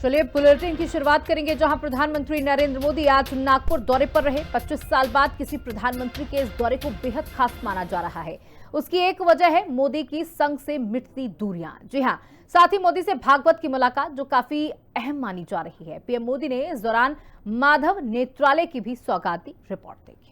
चलिए बुलेटिन की शुरुआत करेंगे, जहां प्रधानमंत्री नरेंद्र मोदी आज नागपुर दौरे पर रहे। 25 साल बाद किसी प्रधानमंत्री के इस दौरे को बेहद खास माना जा रहा है। उसकी एक वजह है मोदी की संघ से मिटती दूरियां। जी हां, साथ ही मोदी से भागवत की मुलाकात जो काफी अहम मानी जा रही है। पीएम मोदी ने इस दौरान माधव नेत्रालय की भी सौगात दी। रिपोर्ट देखिए।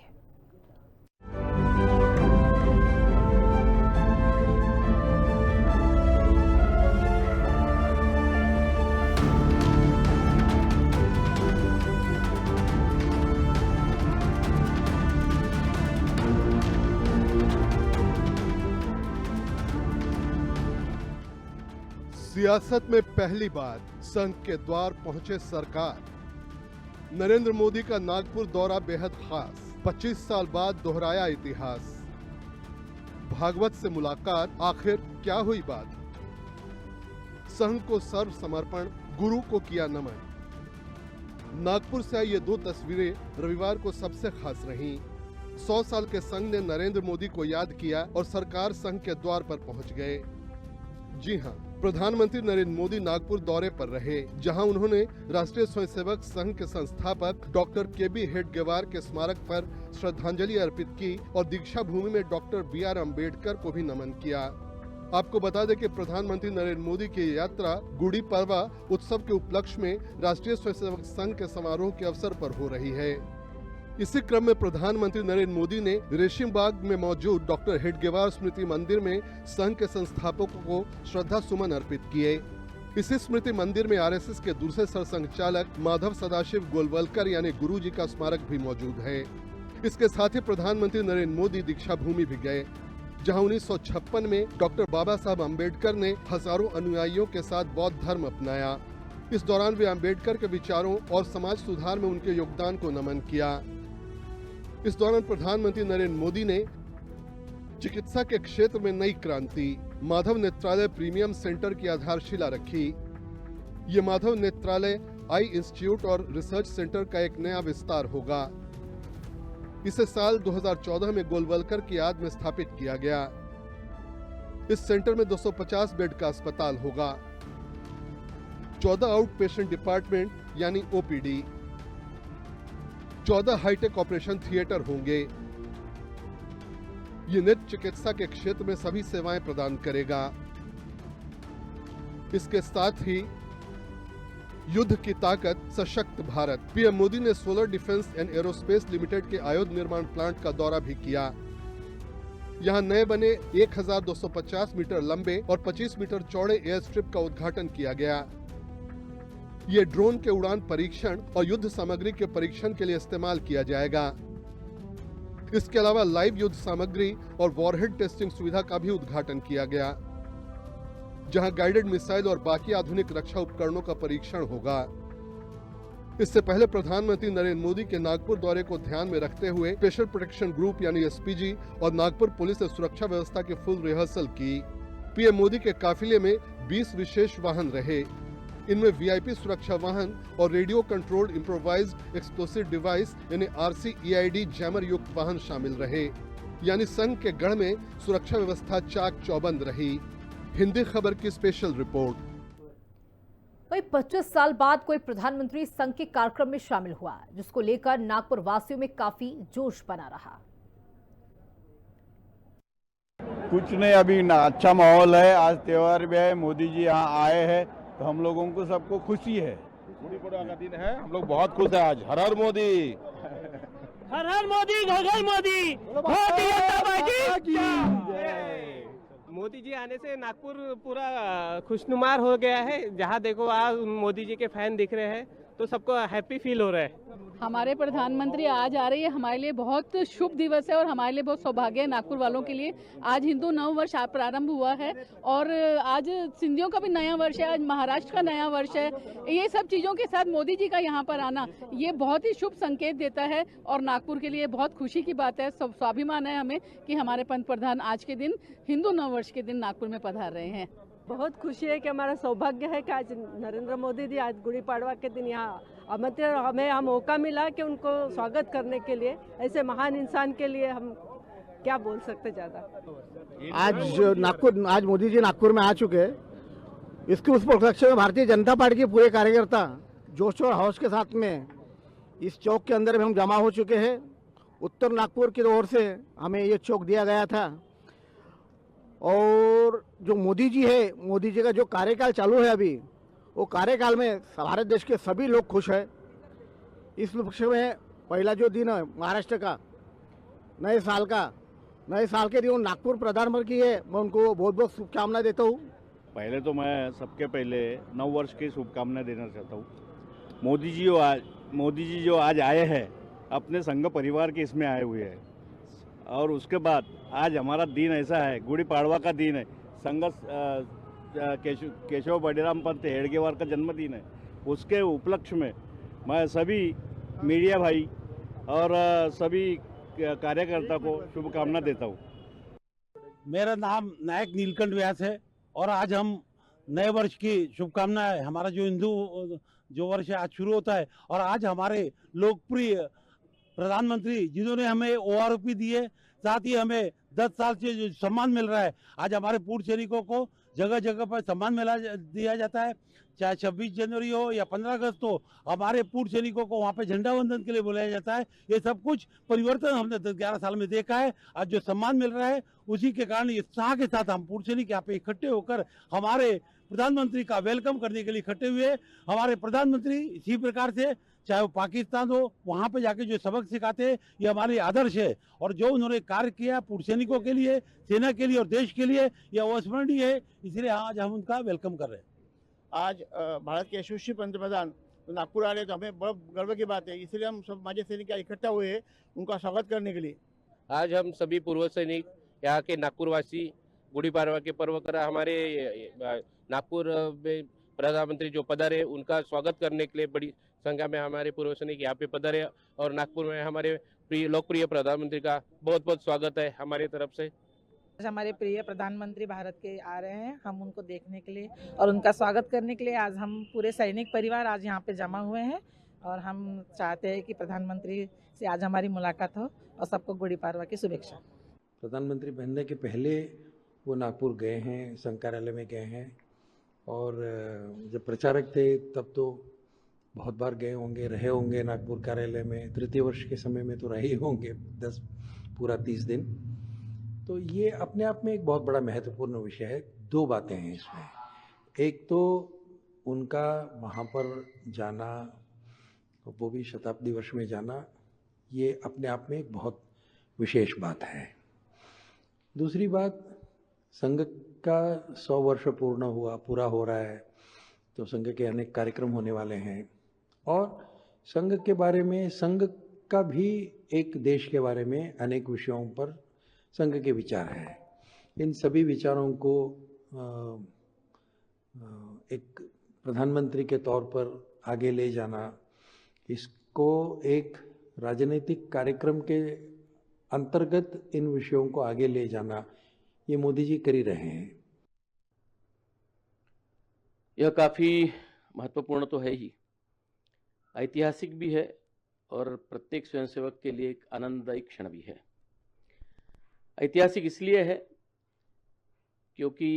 सियासत में पहली बार संघ के द्वार पहुंचे सरकार। नरेंद्र मोदी का नागपुर दौरा बेहद खास, 25 साल बाद दोहराया इतिहास। भागवत से मुलाकात, आखिर क्या हुई बात? संघ को सर्व समर्पण, गुरु को किया नमन। नागपुर से आई ये दो तस्वीरें रविवार को सबसे खास रहीं। 100 साल के संघ ने नरेंद्र मोदी को याद किया और सरकार संघ के द्वार पर पहुंच गए। जी हां, प्रधानमंत्री नरेंद्र मोदी नागपुर दौरे पर रहे, जहां उन्होंने राष्ट्रीय स्वयंसेवक संघ के संस्थापक डॉक्टर केबी हेडगेवार के स्मारक पर श्रद्धांजलि अर्पित की और दीक्षा भूमि में डॉक्टर BR अम्बेडकर को भी नमन किया। आपको बता दें कि प्रधानमंत्री नरेंद्र मोदी की यात्रा गुड़ी पड़वा उत्सव के उपलक्ष्य में राष्ट्रीय स्वयंसेवक संघ के समारोह के अवसर पर हो रही है। इसी क्रम में प्रधानमंत्री नरेंद्र मोदी ने रेशिम बाग में मौजूद डॉक्टर हेडगेवार स्मृति मंदिर में संघ के संस्थापकों को श्रद्धा सुमन अर्पित किए। इसी स्मृति मंदिर में RSS के दूसरे सरसंघचालक माधव सदाशिव गोलवलकर यानी गुरुजी का स्मारक भी मौजूद है। इसके साथ ही प्रधानमंत्री नरेंद्र मोदी दीक्षा भूमि भी गए, जहां 1956 में डॉक्टर बाबा साहब अम्बेडकर ने हजारों अनुयायियों के साथ बौद्ध धर्म अपनाया। इस दौरान वे अम्बेडकर के विचारों और समाज सुधार में उनके योगदान को नमन किया। इस दौरान प्रधानमंत्री नरेंद्र मोदी ने चिकित्सा के क्षेत्र में नई क्रांति, माधव नेत्रालय प्रीमियम सेंटर की आधारशिला रखी। ये माधव नेत्रालय आई इंस्टीट्यूट और रिसर्च सेंटर का एक नया विस्तार होगा। इसे साल 2014 में गोलवलकर की याद में स्थापित किया गया। इस सेंटर में 250 बेड का अस्पताल होगा, 14 आउट पेशेंट डिपार्टमेंट यानी OPD, 14 हाईटेक ऑपरेशन थिएटर होंगे। ये नेत्र चिकित्सा के क्षेत्र में सभी सेवाएं प्रदान करेगा। इसके साथ ही युद्ध की ताकत, सशक्त भारत। पीएम मोदी ने solar defence and aerospace limited के आयुध निर्माण प्लांट का दौरा भी किया। यहां नए बने 1250 मीटर लंबे और 25 मीटर चौड़े एयर स्ट्रिप का उद्घाटन किया गया। ये ड्रोन के उड़ान परीक्षण और युद्ध सामग्री के परीक्षण के लिए इस्तेमाल किया जाएगा। इसके अलावा लाइव युद्ध सामग्री और वॉरहेड टेस्टिंग सुविधा का भी उद्घाटन किया गया, जहां गाइडेड मिसाइल और बाकी आधुनिक रक्षा उपकरणों का परीक्षण होगा। इससे पहले प्रधानमंत्री नरेंद्र मोदी के नागपुर दौरे को ध्यान में रखते हुए स्पेशल प्रोटेक्शन ग्रुप यानी SPG और नागपुर पुलिस ने सुरक्षा व्यवस्था की फुल रिहर्सल की। पीएम मोदी के काफिले में 20 विशेष वाहन रहे। इनमें VIP सुरक्षा वाहन और radio controlled improvised explosive device यानी RCEID जैमर युक्त वाहन शामिल रहे। यानी संघ के गढ़ में सुरक्षा व्यवस्था चाक चौबंद रही। हिंदी खबर की स्पेशल रिपोर्ट। वही 25 साल बाद कोई प्रधानमंत्री संघ के कार्यक्रम में शामिल हुआ, जिसको लेकर नागपुर वासियों में काफी जोश बना रहा। कुछ नहीं, अभी अच्छा माहौल है। आज त्योहार भी है, मोदी जी यहाँ आए हैं तो हम लोगों को सबको खुशी है। गुड़ी पड़वा का दिन है, हम लोग बहुत खुश हैं आज। हर हर मोदी, हर हर मोदी, घर घर मोदी, मोदी जी आने से नागपुर पूरा खुशनुमार हो गया है। जहाँ देखो आज मोदी जी के फैन दिख रहे हैं तो सबको हैप्पी फील हो रहा है। हमारे प्रधानमंत्री आज आ रही है, हमारे लिए बहुत शुभ दिवस है और हमारे लिए बहुत सौभाग्य है नागपुर वालों के लिए। आज हिंदू नव वर्ष प्रारंभ हुआ है और आज सिंधियों का भी नया वर्ष है, आज महाराष्ट्र का नया वर्ष है। ये सब चीज़ों के साथ मोदी जी का यहाँ पर आना ये बहुत ही शुभ संकेत देता है और नागपुर के लिए बहुत खुशी की बात है। स्वाभिमान है हमें कि हमारे पंत प्रधान आज के दिन हिंदू नव वर्ष के दिन नागपुर में पधार रहे हैं। बहुत खुशी है कि हमारा सौभाग्य है कि आज नरेंद्र मोदी जी आज गुड़ी पड़वा के दिन यहाँ आमंत्रण, हमें मौका मिला कि उनको स्वागत करने के लिए। ऐसे महान इंसान के लिए हम क्या बोल सकते ज्यादा। आज मोदी जी नागपुर में आ चुके हैं इसके उस उपलक्ष्य में भारतीय जनता पार्टी के पूरे कार्यकर्ता जोश और हौस के साथ में इस चौक के अंदर में हम जमा हो चुके हैं। उत्तर नागपुर की ओर से हमें ये चौक दिया गया था और जो मोदी जी है, मोदी जी का जो कार्यकाल चालू है अभी, वो कार्यकाल में भारत देश के सभी लोग खुश हैं। इस उपलक्ष्य में पहला जो दिन है महाराष्ट्र का नए साल के दिन नागपुर प्रधानमंत्री है, मैं उनको बहुत बहुत शुभकामनाएं देता हूँ। पहले तो मैं सबके पहले नव वर्ष की शुभकामनाएं देना चाहता हूँ। मोदी जी जो आज आए हैं अपने संघ परिवार के इसमें आए हुए हैं, और उसके बाद आज हमारा दिन ऐसा है, गुड़ी पाड़वा का दिन है, संघ केशव बड़ीराम पंत हेडगेवार का जन्मदिन है। उसके उपलक्ष्य में मैं सभी मीडिया भाई और सभी कार्यकर्ता को शुभकामना देता हूँ। मेरा नाम नायक नीलकंठ व्यास है और आज हम नए वर्ष की शुभकामनाएं, हमारा जो हिंदू जो वर्ष आज शुरू होता है, और आज हमारे लोकप्रिय प्रधानमंत्री जिन्होंने हमें ORP दी है, साथ ही हमें 10 साल से जो सम्मान मिल रहा है, आज हमारे पूर्व सैनिकों को जगह जगह पर सम्मान दिया जाता है। चाहे 26 जनवरी हो या 15 अगस्त हो, हमारे पूर्व सैनिकों को वहाँ पे झंडा वंदन के लिए बुलाया जाता है। ये सब कुछ परिवर्तन हमने 10-11 साल में देखा है। आज जो सम्मान मिल रहा है उसी के कारण उत्साह के साथ हम पूर्व सैनिक यहाँ पे इकट्ठे होकर हमारे प्रधानमंत्री का वेलकम करने के लिए इकट्ठे हुए। हमारे प्रधानमंत्री इसी प्रकार से, चाहे वो पाकिस्तान हो, वहाँ पे जाके जो सबक सिखाते हैं, ये हमारे आदर्श है। और जो उन्होंने कार्य किया पूर्व सैनिकों के लिए, सेना के लिए और देश के लिए, यह अविस्मरणीय है। इसलिए आज हम उनका वेलकम कर रहे हैं। आज भारत के यशस्वी पंतप्रधान नागपुर आ रहे तो हमें बहुत गर्व की बात है, इसलिए हम सब माजी सैनिक इकट्ठा हुए हैं उनका स्वागत करने के लिए। आज हम सभी पूर्व सैनिक, यहाँ के नागपुर वासी, गुड़ी पाड़वा के पर्व कर हमारे नागपुर में प्रधानमंत्री जो पधारे उनका स्वागत करने के लिए बड़ी संख्या में हमारे पूर्व सैनिक यहाँ पे पधारे, और नागपुर में हमारे लोकप्रिय प्रधानमंत्री का बहुत बहुत स्वागत है हमारी तरफ से। हमारे प्रिय प्रधानमंत्री भारत के आ रहे हैं, हम उनको देखने के लिए और उनका स्वागत करने के लिए आज हम पूरे सैनिक परिवार आज यहाँ पे जमा हुए हैं, और हम चाहते हैं कि प्रधानमंत्री से आज हमारी मुलाकात हो और सबको गुड़ी पाड़वा की शुभेच्छा। प्रधानमंत्री बनने के पहले वो नागपुर गए हैं, संघ कार्यालय में गए हैं, और जब प्रचारक थे तब तो बहुत बार गए होंगे, रहे होंगे नागपुर कार्यालय में। तृतीय वर्ष के समय में तो रहे होंगे 30 दिन। तो ये अपने आप में एक बहुत बड़ा महत्वपूर्ण विषय है। 2 बातें हैं इसमें। एक तो उनका वहाँ पर जाना, वो भी शताब्दी वर्ष में जाना, ये अपने आप में एक बहुत विशेष बात है। दूसरी बात, संघ का 100 वर्ष पूरा हो रहा है, तो संघ के अनेक कार्यक्रम होने वाले हैं, और संघ के बारे में, संघ का भी एक देश के बारे में अनेक विषयों पर संघ के विचार हैं। इन सभी विचारों को एक प्रधानमंत्री के तौर पर आगे ले जाना, इसको एक राजनीतिक कार्यक्रम के अंतर्गत इन विषयों को आगे ले जाना, ये मोदी जी कर ही रहे हैं। यह काफ़ी महत्वपूर्ण तो है ही, ऐतिहासिक भी है, और प्रत्येक स्वयंसेवक के लिए एक आनंददायी क्षण भी है। ऐतिहासिक इसलिए है क्योंकि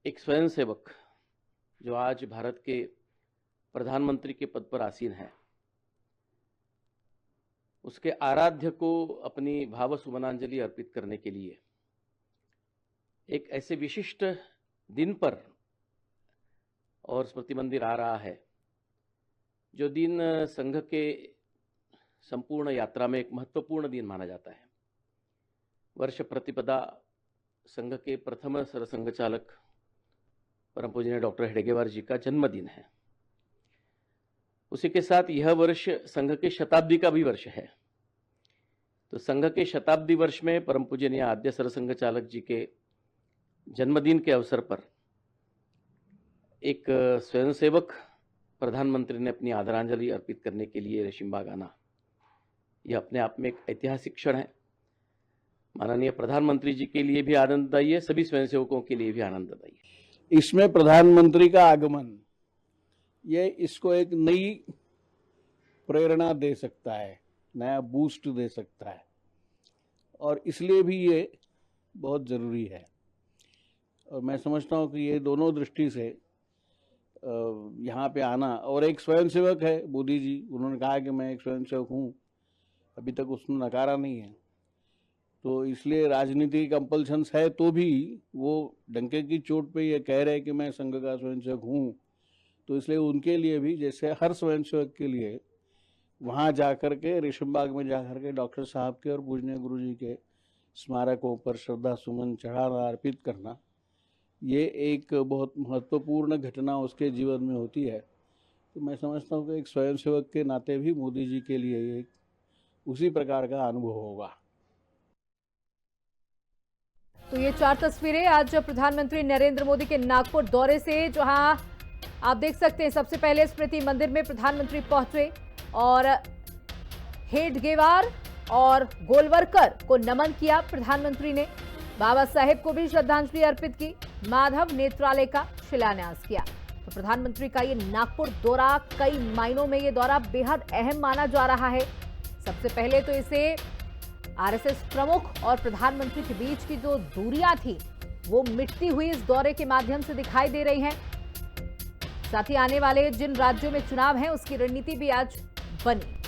एक स्वयंसेवक जो आज भारत के प्रधानमंत्री के पद पर आसीन है, उसके आराध्य को अपनी भाव सुमनांजलि अर्पित करने के लिए एक ऐसे विशिष्ट दिन पर और स्मृति मंदिर आ रहा है, जो दिन संघ के संपूर्ण यात्रा में एक महत्वपूर्ण दिन माना जाता है। वर्ष प्रतिपदा संघ के प्रथम सरसंघ चालक परम पूजनीय डॉक्टर हेडगेवार जी का जन्मदिन है। उसी के साथ यह वर्ष संघ के शताब्दी का भी वर्ष है। तो संघ के शताब्दी वर्ष में परम पूजनीय आद्य सरसंघ चालक जी के जन्मदिन के अवसर पर एक स्वयंसेवक प्रधानमंत्री ने अपनी आदरांजलि अर्पित करने के लिए रेशिमबाग आना, यह अपने आप में एक ऐतिहासिक क्षण है। माननीय प्रधानमंत्री जी के लिए भी आनंददायी है, सभी स्वयंसेवकों के लिए भी आनंददायी है। इसमें प्रधानमंत्री का आगमन ये इसको एक नई प्रेरणा दे सकता है, नया बूस्ट दे सकता है, और इसलिए भी ये बहुत ज़रूरी है। और मैं समझता हूँ कि ये दोनों दृष्टि से यहाँ पे आना, और एक स्वयंसेवक है मोदी जी, उन्होंने कहा कि मैं एक स्वयंसेवक हूँ, अभी तक उसने नकारा नहीं है, तो इसलिए राजनीति कंपल्शंस है तो भी वो डंके की चोट पे ये कह रहे हैं कि मैं संघ का स्वयंसेवक हूँ, तो इसलिए उनके लिए भी जैसे हर स्वयंसेवक के लिए वहाँ जाकर के रेशमबाग में जाकर के डॉक्टर साहब के और पूजनीय गुरु जी के स्मारकों पर श्रद्धा सुमन चढ़ाना, अर्पित करना, ये एक बहुत महत्वपूर्ण घटना उसके जीवन में होती है। तो मैं समझता हूँ कि एक स्वयंसेवक के नाते भी मोदी जी के लिए एक उसी प्रकार का अनुभव होगा। तो ये 4 तस्वीरें आज प्रधानमंत्री नरेंद्र मोदी के नागपुर दौरे से, जहां आप देख सकते हैं सबसे पहले स्मृति मंदिर में प्रधानमंत्री पहुंचे और हेडगेवार और गोलवरकर को नमन किया। प्रधानमंत्री ने बाबा साहेब को भी श्रद्धांजलि अर्पित की, माधव नेत्रालय का शिलान्यास किया। तो प्रधानमंत्री का ये नागपुर दौरा, कई मायनों में ये दौरा बेहद अहम माना जा रहा है। सबसे पहले तो इसे आरएसएस प्रमुख और प्रधानमंत्री के बीच की जो दूरियां थी वो मिटती हुई इस दौरे के माध्यम से दिखाई दे रही हैं। साथ ही आने वाले जिन राज्यों में चुनाव हैं उसकी रणनीति भी आज बनी।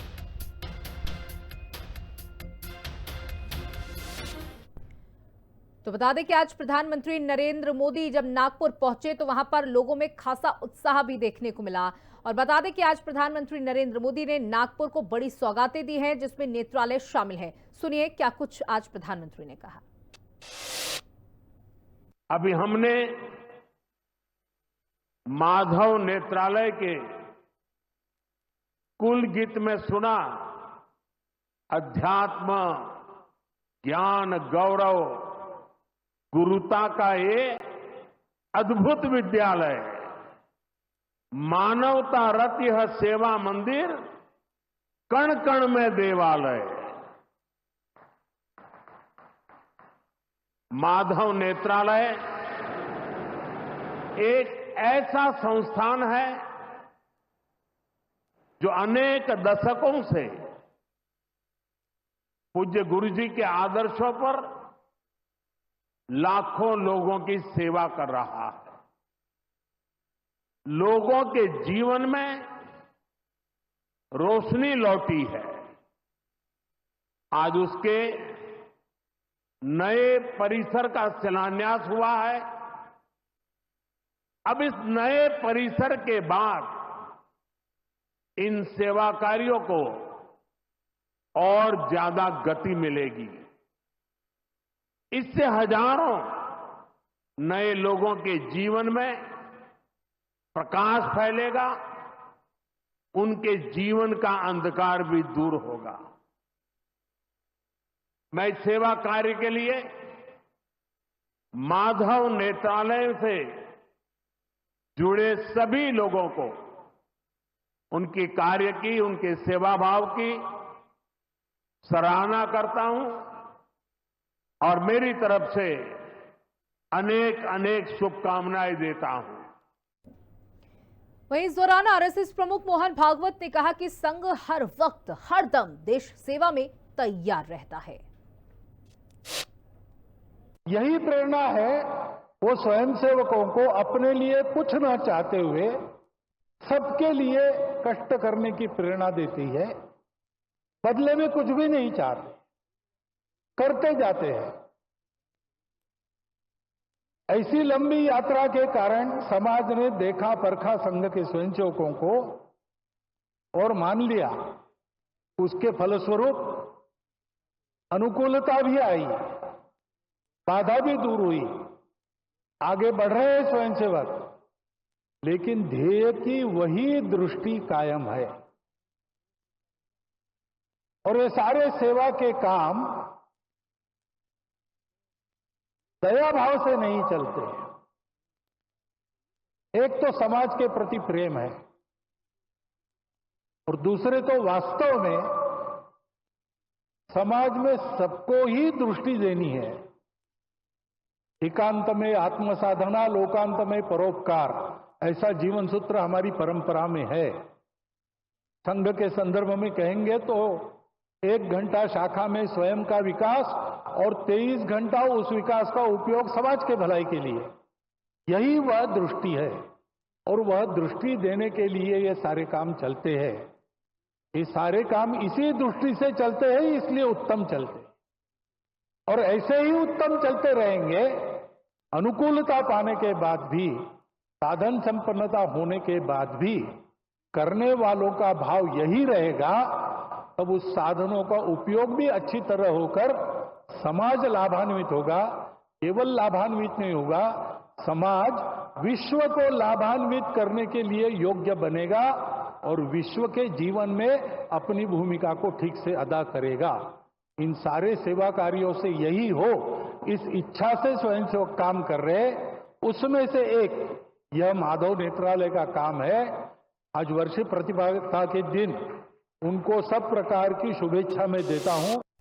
तो बता दें कि आज प्रधानमंत्री नरेंद्र मोदी जब नागपुर पहुंचे तो वहां पर लोगों में खासा उत्साह भी देखने को मिला। और बता दें कि आज प्रधानमंत्री नरेंद्र मोदी ने नागपुर को बड़ी सौगातें दी हैं, जिसमें नेत्रालय शामिल है। सुनिए क्या कुछ आज प्रधानमंत्री ने कहा। अभी हमने माधव नेत्रालय के कुल गीत में सुना, अध्यात्म ज्ञान गौरव गुरुता का ये अद्भुत विद्यालय, मानवता रत यह सेवा मंदिर, कण कण में देवालय। माधव नेत्रालय एक ऐसा संस्थान है जो अनेक दशकों से पूज्य गुरु जी के आदर्शों पर लाखों लोगों की सेवा कर रहा है। लोगों के जीवन में रोशनी लौटी है। आज उसके नए परिसर का शिलान्यास हुआ है। अब इस नए परिसर के बाद इन सेवा कार्यों को और ज्यादा गति मिलेगी। इससे हजारों नए लोगों के जीवन में प्रकाश फैलेगा, उनके जीवन का अंधकार भी दूर होगा। मैं सेवा कार्य के लिए माधव नेत्रालय से जुड़े सभी लोगों को उनकी कार्य की, उनके सेवा भाव की सराहना करता हूं और मेरी तरफ से अनेक अनेक शुभकामनाएं देता हूं। वहीं इस दौरान आरएसएस प्रमुख मोहन भागवत ने कहा कि संघ हर वक्त हर दम देश सेवा में तैयार रहता है। यही प्रेरणा है वो स्वयंसेवकों को अपने लिए कुछ न चाहते हुए सबके लिए कष्ट करने की प्रेरणा देती है। बदले में कुछ भी नहीं चाहते, करते जाते हैं। ऐसी लंबी यात्रा के कारण समाज ने देखा परखा संघ के स्वयंसेवकों को और मान लिया। उसके फलस्वरूप अनुकूलता भी आई, बाधा भी दूर हुई, आगे बढ़ रहे हैं स्वयंसेवक, लेकिन ध्येय की वही दृष्टि कायम है। और ये सारे सेवा के काम दया भाव से नहीं चलते। एक तो समाज के प्रति प्रेम है और दूसरे तो वास्तव में समाज में सबको ही दृष्टि देनी है। एकांत में आत्मसाधना, लोकांत में परोपकार, ऐसा जीवन सूत्र हमारी परंपरा में है। संघ के संदर्भ में कहेंगे तो 1 घंटा शाखा में स्वयं का विकास और 23 घंटा उस विकास का उपयोग समाज के भलाई के लिए। यही वह दृष्टि है और वह दृष्टि देने के लिए ये सारे काम चलते हैं। ये सारे काम इसी दृष्टि से चलते हैं, इसलिए उत्तम चलते हैं और ऐसे ही उत्तम चलते रहेंगे। अनुकूलता पाने के बाद भी, साधन संपन्नता होने के बाद भी करने वालों का भाव यही रहेगा, तब उस साधनों का उपयोग भी अच्छी तरह होकर समाज लाभान्वित होगा। केवल लाभान्वित नहीं होगा, समाज विश्व को लाभान्वित करने के लिए योग्य बनेगा और विश्व के जीवन में अपनी भूमिका को ठीक से अदा करेगा। इन सारे सेवा कार्यों से यही हो, इस इच्छा से स्वयंसेवक काम कर रहे। उसमें से एक यह माधव नेत्रालय का काम है। आज वर्षीय प्रतिभागिता के दिन उनको सब प्रकार की शुभेच्छा मैं देता हूं।